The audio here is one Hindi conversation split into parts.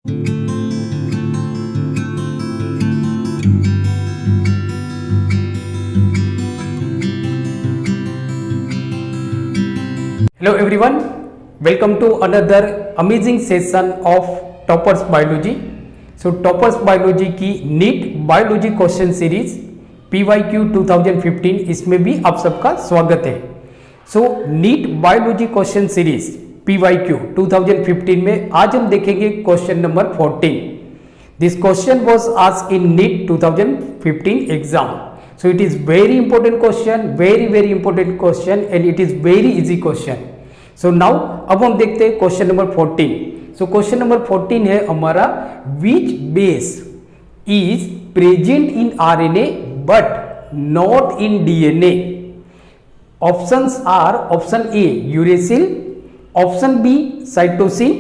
Hello everyone, welcome to another amazing session of Toppers Biology. So Toppers Biology की NEET biology question series PYQ 2015 इसमें भी आप सबका स्वागत है. So NEET biology question series PYQ 2015 में आज हम देखेंगे question number 14. This question was asked in NEET 2015 exam. So it is very important question, very important question and it is very easy question. So now अब हम देखते हैं question number 14. So question number 14 है हमारा, which base is present in RNA but not in DNA? Options are option A uracil, option B cytosine,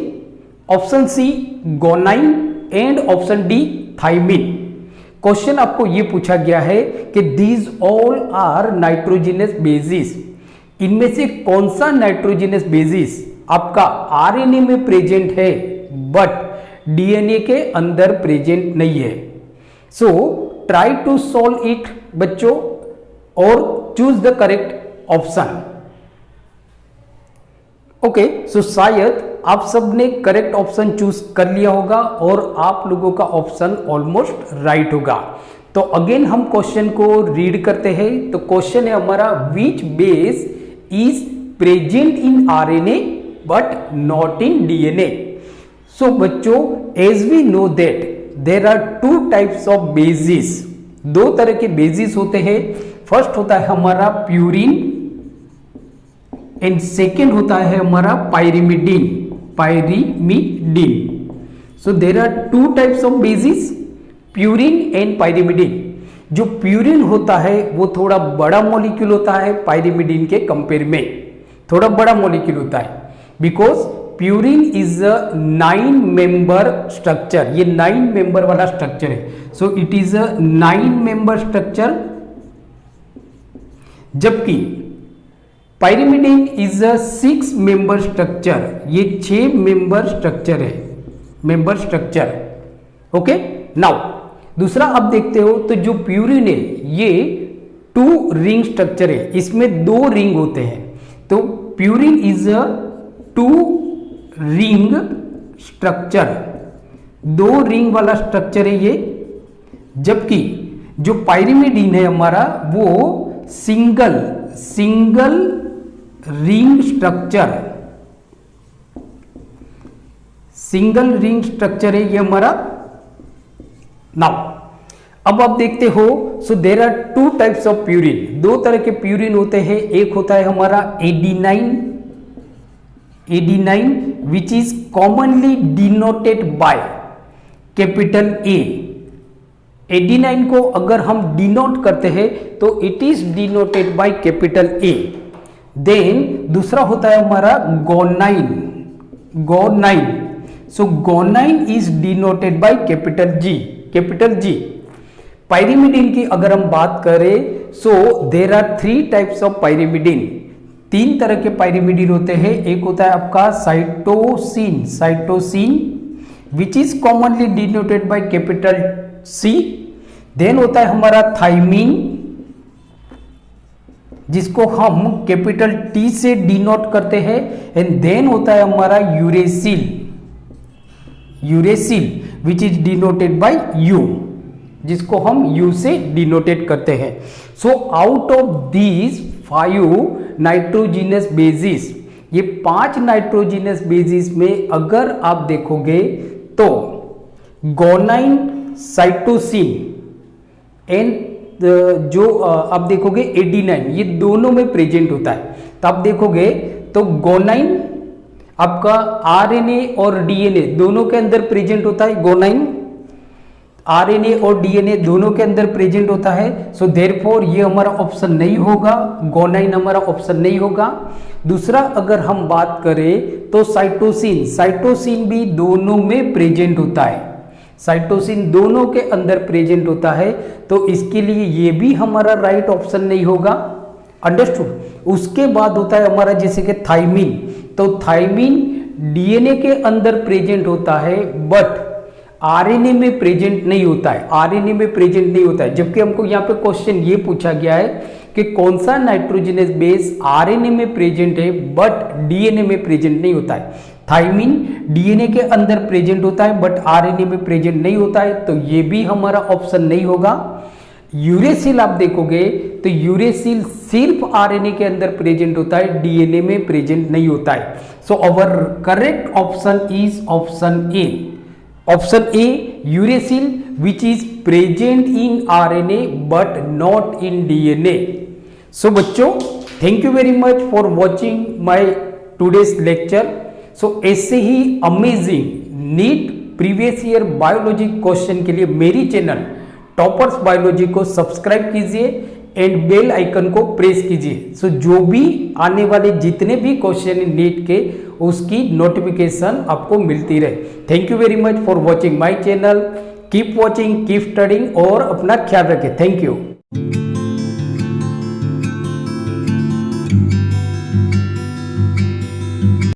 option C guanine and option D thymine. Question आपको ये पूछा गया है कि these all are nitrogenous bases. इनमें से कौन सा नाइट्रोजिनस बेसिस आपका आरएनए में प्रेजेंट है बट डीएनए के अंदर प्रेजेंट नहीं है. So try to solve it बच्चों और choose the correct option. Okay, so शायद आप सब ने करेक्ट ऑप्शन चूज कर लिया होगा और आप लोगों का ऑप्शन ऑलमोस्ट राइट होगा. तो अगेन हम क्वेश्चन को रीड करते हैं. तो क्वेश्चन है हमारा, which base is present in RNA but not in DNA. So बच्चों, as we know that there are two types of bases. दो तरह के बेसिस होते हैं. फर्स्ट होता है हमारा प्यूरिन एंड सेकेंड होता है हमारा pyrimidine. So there are two types of bases, purine and pyrimidine. जो प्यूरिन होता है वो थोड़ा बड़ा मॉलिक्यूल होता है पायरिमिडीन के कंपेयर में, थोड़ा बड़ा मॉलिक्यूल होता है. Because purine is a 9 member structure. ये 9 मेंबर वाला स्ट्रक्चर है. So it is a 9 member structure, जबकि pyrimidine is a 6 member structure. ये 6 मेंबर स्ट्रक्चर है, मेंबर स्ट्रक्चर. ओके, नाउ दूसरा आप देखते हो तो जो प्यूरिन है ये 2 रिंग स्ट्रक्चर है. इसमें 2 रिंग होते हैं. तो purine is a 2 ring structure, 2 ring वाला स्ट्रक्चर है ये. जबकि जो पायरिमिडीन है हमारा वो single ring structure, single ring structure है ये हमारा. नाउ अब आप देखते हो, so there are 2 types of purine. 2 तरह के प्यूरिन होते हैं. एक होता है हमारा adenine which is commonly denoted by capital A. Adenine को अगर हम डिनोट करते हैं तो it is denoted by capital A. Then दूसरा होता है हमारा guanine. So guanine is denoted by capital G. Pyrimidine की अगर हम बात करें, so there are 3 types of pyrimidine. 3 तरह के पायरिमिडीन होते हैं. एक होता है आपका cytosine which is commonly denoted by capital C. Then होता है हमारा थाइमिन जिसको हम कैपिटल टी से डिनोट करते हैं. एंड देन होता है हमारा uracil which is denoted bye you, जिसको हम यू से डिनोटेड करते हैं. So out of these 5 nitrogenous basis, ये 5 नाइट्रोजिनस बेसिस में अगर आप देखोगे तो गोनाइन, साइटोसिन एंड जो आप देखोगे एडिनाइन, ये दोनों में प्रेजेंट होता है. तो आप देखोगे तो गोनाइन आपका आरएनए और डीएनए दोनों के अंदर प्रेजेंट होता है. गोनाइन आरएनए और डीएनए दोनों के अंदर प्रेजेंट होता है. सो देयरफॉर ये हमारा ऑप्शन नहीं होगा, गोनाइन हमारा ऑप्शन नहीं होगा. दूसरा अगर हम बात करें तो साइटोसिन भी दोनों में प्रेजेंट होता है. साइटोसिन दोनों के अंदर प्रेजेंट होता है. तो इसके लिए ये भी हमारा राइट ऑप्शन नहीं होगा. अंडरस्टूड. उसके बाद होता है हमारा जैसे कि थाइमिन. तो थाइमिन डीएनए के अंदर प्रेजेंट होता है बट आरएनए में प्रेजेंट नहीं होता है, आरएनए में प्रेजेंट नहीं होता है। जबकि हमको यहाँ पे क्वेश्चन ये पूछा गया है कि कौन सा नाइट्रोजनस बेस आरएनए में प्रेजेंट है बट डीएनए में प्रेजेंट नहीं होता है। थाइमिन डीएनए के अंदर प्रेजेंट होता है बट आरएनए में प्रेजेंट नहीं होता है, तो ये भी हमारा ऑप्शन नहीं होगा। यूरेसिल आप देखोगे तो यूरेसिल सिर्फ आरएनए के अंदर प्रेजेंट होता है, डीएनए में प्रेजेंट नहीं होता है। So our correct option is option A. Option A uracil which is present in RNA but not in DNA. So बच्चों, thank you very much for watching my today's lecture. So ऐसे ही amazing NEET previous year biology question के लिए मेरी चैनल टॉपर्स बायोलॉजी को सब्सक्राइब कीजिए एंड बेल आइकन को प्रेस कीजिए। सो जो भी आने वाले जितने भी क्वेश्चन नीट के उसकी नोटिफिकेशन आपको मिलती रहे। Thank you very much for watching my channel. Keep watching, keep studying और अपना ख्याल रखें। Thank you.